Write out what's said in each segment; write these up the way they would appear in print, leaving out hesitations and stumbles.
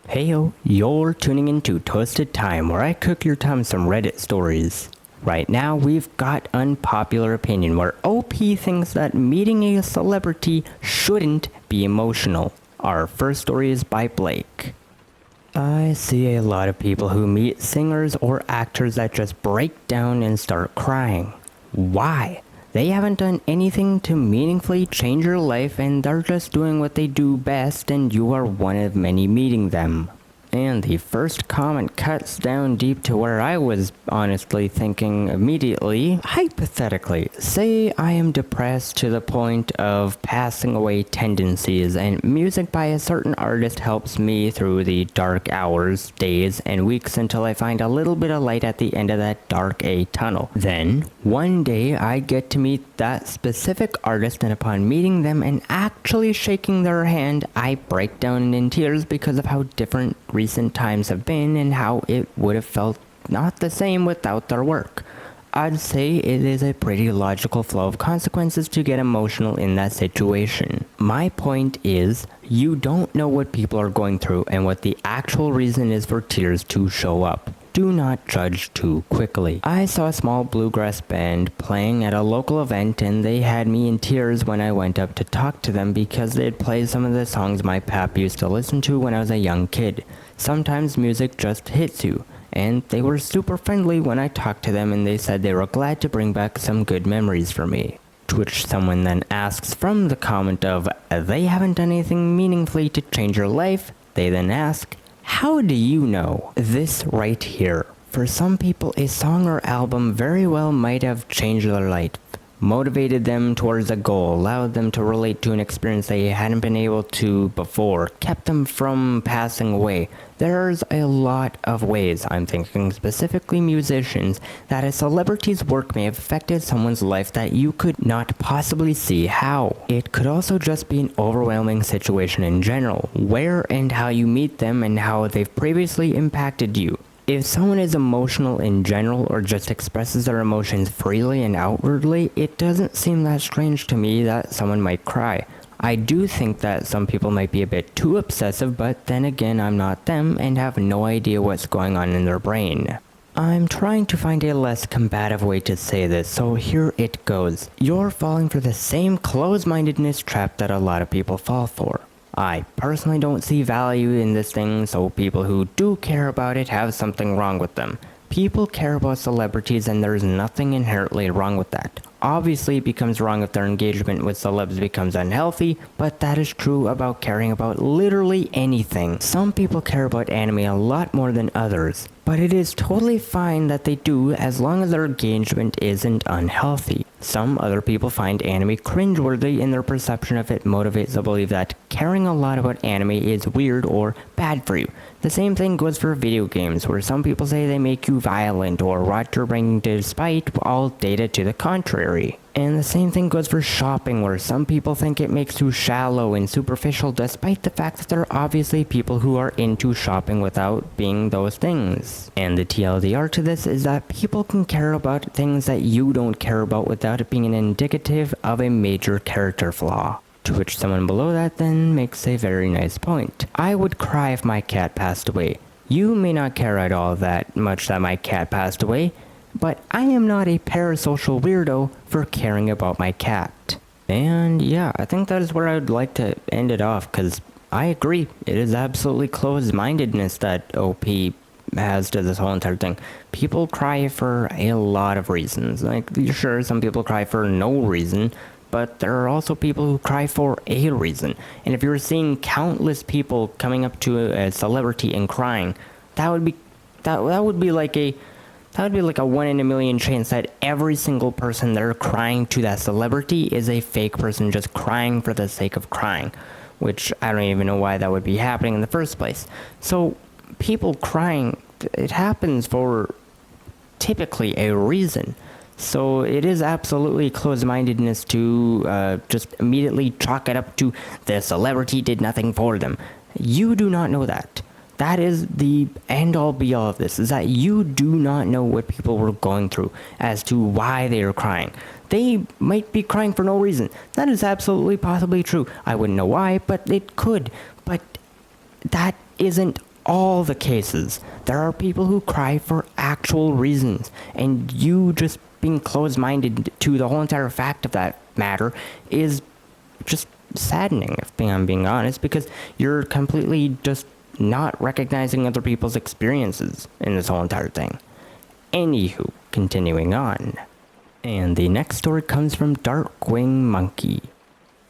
Heyo, you're tuning into Toasted Time, where I cook your time some Reddit stories. Right now, we've got Unpopular Opinion, where OP thinks that meeting a celebrity shouldn't be emotional. Our first story is by Blake. I see a lot of people who meet singers or actors that just break down and start crying. Why? They haven't done anything to meaningfully change your life, and they're just doing what they do best, and you are one of many meeting them. And the first comment cuts down deep to where I was honestly thinking immediately. Hypothetically, say I am depressed to the point of passing away tendencies, and music by a certain artist helps me through the dark hours, days, and weeks until I find a little bit of light at the end of that dark tunnel. Then, one day I get to meet that specific artist, and upon meeting them and actually shaking their hand, I break down in tears because of how different recent times have been and how it would have felt not the same without their work. I'd say it is a pretty logical flow of consequences to get emotional in that situation. My point is, you don't know what people are going through and what the actual reason is for tears to show up. Do not judge too quickly. I saw a small bluegrass band playing at a local event, and they had me in tears when I went up to talk to them because they'd played some of the songs my pap used to listen to when I was a young kid. Sometimes music just hits you, and they were super friendly when I talked to them, and they said they were glad to bring back some good memories for me. To which someone then asks from the comment of, they haven't done anything meaningfully to change your life, they then ask, how do you know? This right here. For some people, a song or album very well might have changed their life, motivated them towards a goal, allowed them to relate to an experience they hadn't been able to before, kept them from passing away. There's a lot of ways, I'm thinking specifically musicians, that a celebrity's work may have affected someone's life that you could not possibly see how. It could also just be an overwhelming situation in general, where and how you meet them and how they've previously impacted you. If someone is emotional in general or just expresses their emotions freely and outwardly, it doesn't seem that strange to me that someone might cry. I do think that some people might be a bit too obsessive, but then again, I'm not them and have no idea what's going on in their brain. I'm trying to find a less combative way to say this, so here it goes. You're falling for the same closed-mindedness trap that a lot of people fall for. I personally don't see value in this thing, so people who do care about it have something wrong with them. People care about celebrities, and there's nothing inherently wrong with that. Obviously, it becomes wrong if their engagement with celebs becomes unhealthy, but that is true about caring about literally anything. Some people care about anime a lot more than others, but it is totally fine that they do as long as their engagement isn't unhealthy. Some other people find anime cringeworthy, and their perception of it motivates the belief that caring a lot about anime is weird or bad for you. The same thing goes for video games, where some people say they make you violent or rot your brain despite all data to the contrary. And the same thing goes for shopping, where some people think it makes you shallow and superficial despite the fact that there are obviously people who are into shopping without being those things. And the TLDR to this is that people can care about things that you don't care about without it being an indicative of a major character flaw. To which someone below that then makes a very nice point. I would cry if my cat passed away. You may not care at all that much that my cat passed away, but I am not a parasocial weirdo for caring about my cat. And yeah, I think that is where I would like to end it off, because I agree, it is absolutely closed-mindedness that OP has to this whole entire thing. People cry for a lot of reasons. Like, sure, some people cry for no reason, but there are also people who cry for a reason. And if you're seeing countless people coming up to a celebrity and crying, that would be like a 1 in a million chance that every single person there crying to that celebrity is a fake person just crying for the sake of crying, which I don't even know why that would be happening in the first place. So people crying, it happens for typically a reason. So it is absolutely closed-mindedness to just immediately chalk it up to the celebrity did nothing for them. You do not know that. That is the end-all be-all of this, is that you do not know what people were going through as to why they are crying. They might be crying for no reason. That is absolutely possibly true. I wouldn't know why, but it could. But that isn't all the cases. There are people who cry for actual reasons, and you just being closed-minded to the whole entire fact of that matter is just saddening, if I'm being honest, because you're completely just not recognizing other people's experiences in this whole entire thing. Anywho, continuing on. And the next story comes from Darkwing Monkey.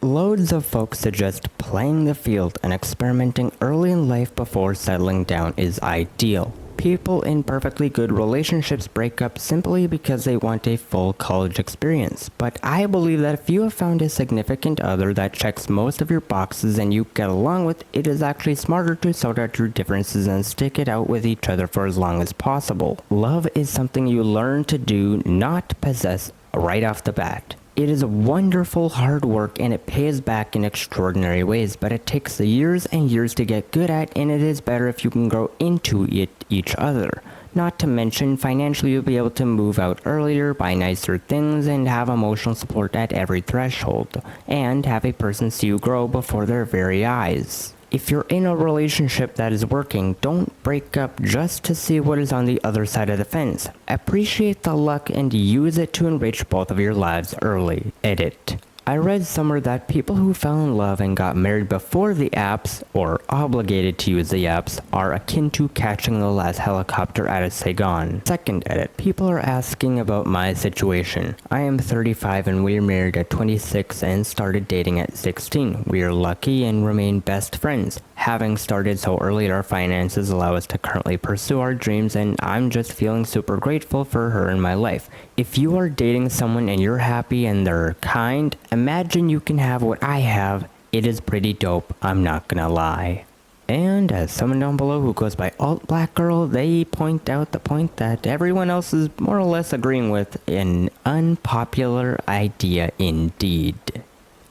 Loads of folks suggest playing the field and experimenting early in life before settling down is ideal. People in perfectly good relationships break up simply because they want a full college experience, but I believe that if you have found a significant other that checks most of your boxes and you get along with, it is actually smarter to sort out your differences and stick it out with each other for as long as possible. Love is something you learn to do, not possess, right off the bat. It is wonderful hard work and it pays back in extraordinary ways, but it takes years and years to get good at, and it is better if you can grow into it each other. Not to mention, financially you'll be able to move out earlier, buy nicer things, and have emotional support at every threshold, and have a person see you grow before their very eyes. If you're in a relationship that is working, don't break up just to see what is on the other side of the fence. Appreciate the luck and use it to enrich both of your lives early. Edit. I read somewhere that people who fell in love and got married before the apps, or obligated to use the apps, are akin to catching the last helicopter at a Saigon. Second edit. People are asking about my situation. I am 35 and we are married at 26 and started dating at 16. We are lucky and remain best friends. Having started so early, our finances allow us to currently pursue our dreams, and I'm just feeling super grateful for her in my life. If you are dating someone and you're happy and they're kind, imagine you can have what I have. It is pretty dope, I'm not gonna lie. And as someone down below who goes by Alt Black Girl, they point out the point that everyone else is more or less agreeing with, an unpopular idea indeed.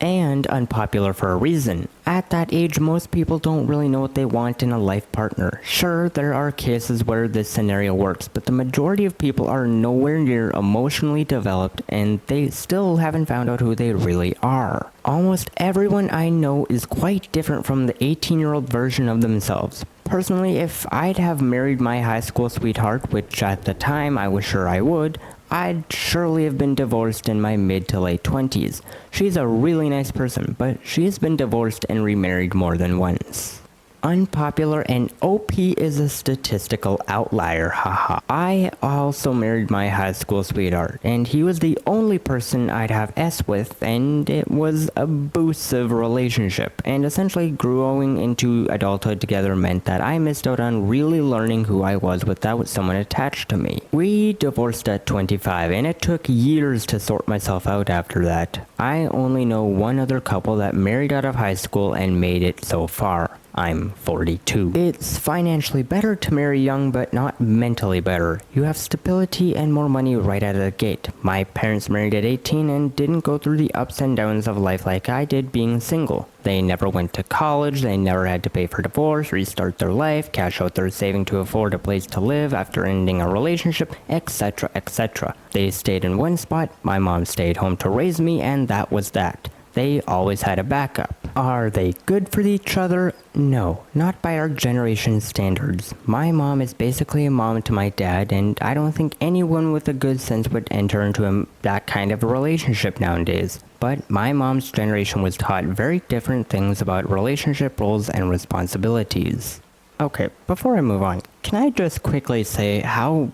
And unpopular for a reason. At that age, most people don't really know what they want in a life partner. Sure, there are cases where this scenario works, but the majority of people are nowhere near emotionally developed and they still haven't found out who they really are. Almost everyone I know is quite different from the 18-year-old version of themselves. Personally, if I'd have married my high school sweetheart, which at the time I was sure I would, I'd surely have been divorced in my mid to late 20s. She's a really nice person, but she has been divorced and remarried more than once. Unpopular, and OP is a statistical outlier, haha. I also married my high school sweetheart, and he was the only person I'd have S with, and it was an abusive relationship, and essentially growing into adulthood together meant that I missed out on really learning who I was without someone attached to me. We divorced at 25, and it took years to sort myself out after that. I only know one other couple that married out of high school and made it so far. I'm 42. It's financially better to marry young, but not mentally better. You have stability and more money right out of the gate. My parents married at 18 and didn't go through the ups and downs of life like I did being single. They never went to college, they never had to pay for divorce, restart their life, cash out their saving to afford a place to live after ending a relationship, etc, etc. They stayed in one spot, my mom stayed home to raise me, and that was that. They always had a backup. Are they good for each other? No, not by our generation's standards. My mom is basically a mom to my dad, and I don't think anyone with a good sense would enter into that kind of a relationship nowadays. But my mom's generation was taught very different things about relationship roles and responsibilities. Okay, before I move on, can I just quickly say how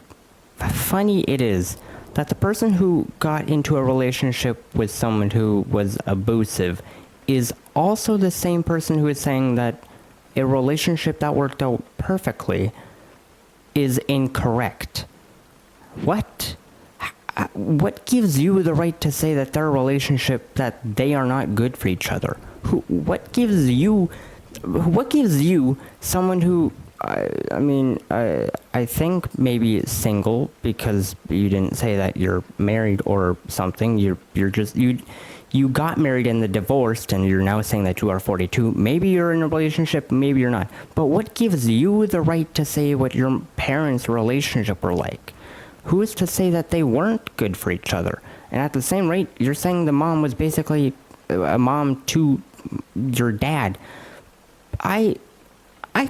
funny it is that the person who got into a relationship with someone who was abusive is also the same person who is saying that a relationship that worked out perfectly is incorrect. What? What gives you the right to say that their relationship, that they are not good for each other? What gives you someone who, I think maybe single, because you didn't say that you're married or something. You got married and then divorced, and you're now saying that you are 42. Maybe you're in a relationship, maybe you're not. But what gives you the right to say what your parents' relationship were like? Who is to say that they weren't good for each other? And at the same rate, you're saying the mom was basically a mom to your dad. I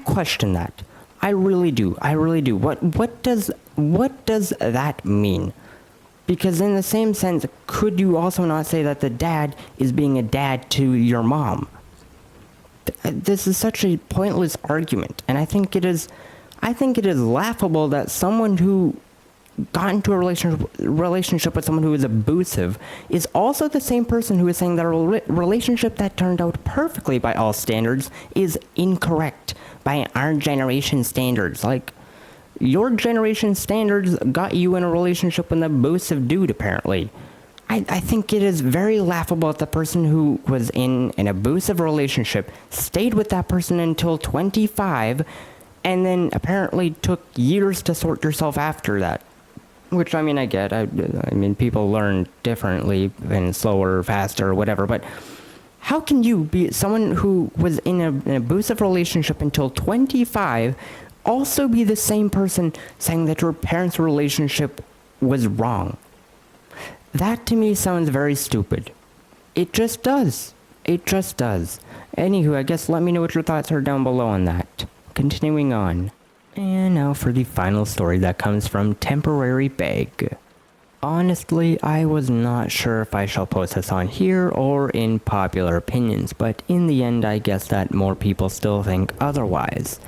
question that. I really do. What does that mean? Because in the same sense, could you also not say that the dad is being a dad to your mom? This is such a pointless argument, and I think it is laughable that someone who got into a relationship with someone who is abusive is also the same person who is saying that a relationship that turned out perfectly by all standards is incorrect by our generation standards. Like, your generation standards got you in a relationship with an abusive dude, apparently. I think it is very laughable that the person who was in an abusive relationship stayed with that person until 25 and then apparently took years to sort yourself after that. Which, I mean, I get. I mean, people learn differently and slower, faster, whatever, but how can you be someone who was in an abusive relationship until 25 also be the same person saying that your parents' relationship was wrong? That to me sounds very stupid. It just does. Anywho, I guess let me know what your thoughts are down below on that. Continuing on. And now for the final story that comes from Temporary Bag. Honestly, I was not sure if I shall post this on here or in Popular Opinions, but in the end I guess that more people still think otherwise.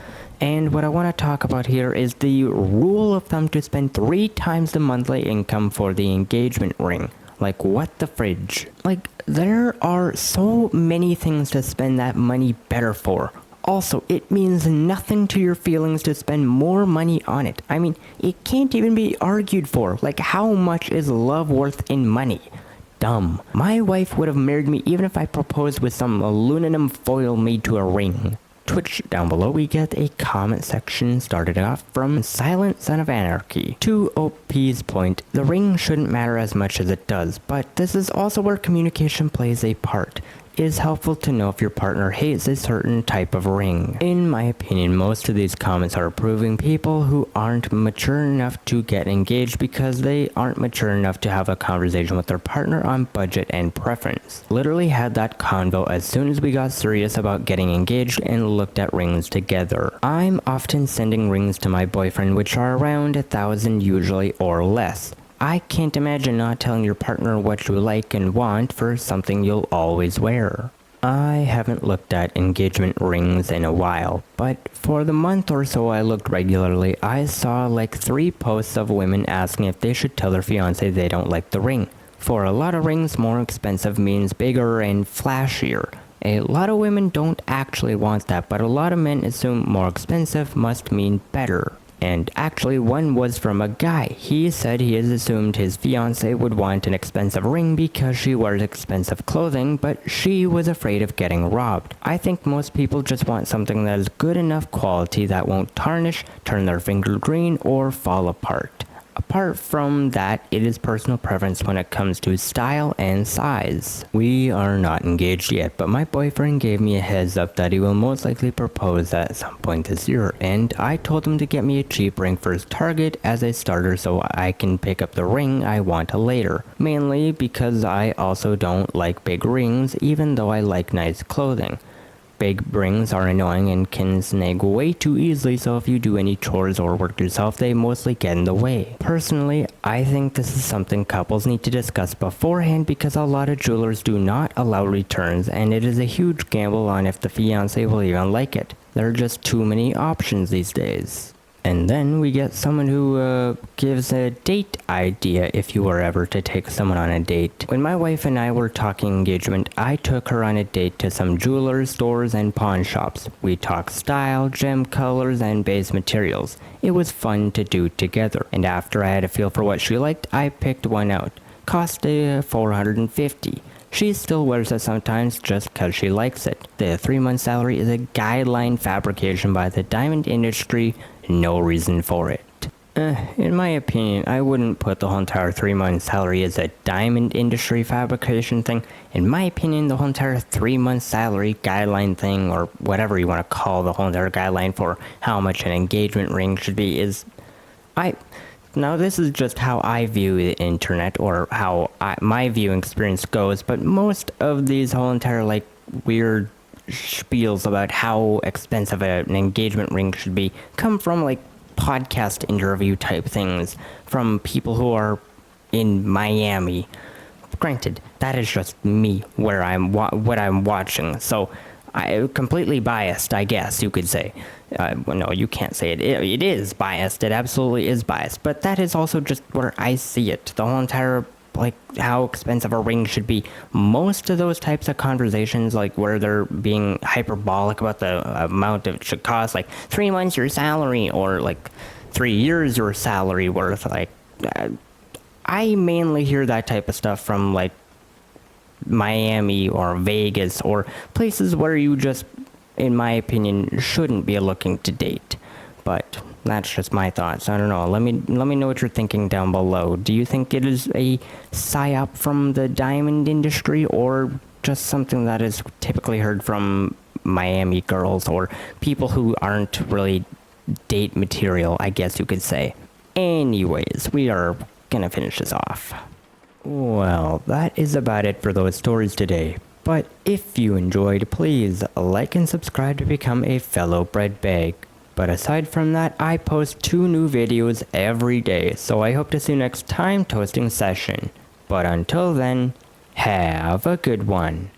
And what I want to talk about here is the rule of thumb to spend 3 times the monthly income for the engagement ring. Like, what the fridge? Like, there are so many things to spend that money better for. Also, it means nothing to your feelings to spend more money on it. I mean, it can't even be argued for. Like, how much is love worth in money? Dumb. My wife would have married me even if I proposed with some aluminum foil made to a ring. Twitch down below, we get a comment section started off from Silent Son of Anarchy. To OP's point, the ring shouldn't matter as much as it does, but this is also where communication plays a part. It is helpful to know if your partner hates a certain type of ring. In my opinion, most of these comments are approving people who aren't mature enough to get engaged because they aren't mature enough to have a conversation with their partner on budget and preference. Literally had that convo as soon as we got serious about getting engaged and looked at rings together. I'm often sending rings to my boyfriend which are around 1,000 usually or less. I can't imagine not telling your partner what you like and want for something you'll always wear. I haven't looked at engagement rings in a while, but for the month or so I looked regularly, I saw like 3 posts of women asking if they should tell their fiancé they don't like the ring. For a lot of rings, more expensive means bigger and flashier. A lot of women don't actually want that, but a lot of men assume more expensive must mean better. And actually, one was from a guy. He said he has assumed his fiancée would want an expensive ring because she wears expensive clothing, but she was afraid of getting robbed. I think most people just want something that is good enough quality that won't tarnish, turn their finger green, or fall apart. Apart from that, it is personal preference when it comes to style and size. We are not engaged yet, but my boyfriend gave me a heads up that he will most likely propose at some point this year, and I told him to get me a cheap ring for his Target as a starter so I can pick up the ring I want later. Mainly because I also don't like big rings, even though I like nice clothing. Big rings are annoying and can snag way too easily, so if you do any chores or work yourself, they mostly get in the way. Personally, I think this is something couples need to discuss beforehand because a lot of jewelers do not allow returns, and it is a huge gamble on if the fiancé will even like it. There are just too many options these days. And then we get someone who gives a date idea if you were ever to take someone on a date. When my wife and I were talking engagement, I took her on a date to some jewelers, stores, and pawn shops. We talked style, gem colors, and base materials. It was fun to do together, and after I had a feel for what she liked, I picked one out. Cost $450. She still wears it sometimes just cause she likes it. The 3-month salary is a guideline fabrication by the diamond industry, no reason for it. In my opinion, I wouldn't put the whole entire 3-month salary as a diamond industry fabrication thing. In my opinion, the whole entire 3-month salary guideline thing, or whatever you want to call the whole entire guideline for how much an engagement ring should be is... Now this is just how I view the internet, or how my viewing experience goes, but most of these whole entire like weird spiels about how expensive an engagement ring should be come from like podcast interview type things from people who are in Miami. Granted, that is just me where what I'm watching, so I completely biased, I guess you could say. Well, no, you can't say it. It is biased. It absolutely is biased. But that is also just where I see it. The whole entire, like, how expensive a ring should be. Most of those types of conversations, like, where they're being hyperbolic about the amount it should cost, like, 3 months your salary, or, like, 3 years your salary worth, like, I mainly hear that type of stuff from, like, Miami or Vegas or places where you just, in my opinion, shouldn't be looking to date. But that's just my thoughts. I don't know. Let me know what you're thinking down below. Do you think it is a psyop from the diamond industry, or just something that is typically heard from Miami girls or people who aren't really date material, I guess you could say? Anyways, we are gonna finish this off. Well, that is about it for those stories today. But if you enjoyed, please like and subscribe to become a fellow bread bag. But aside from that, I post 2 new videos every day, so I hope to see you next time toasting session. But until then, have a good one.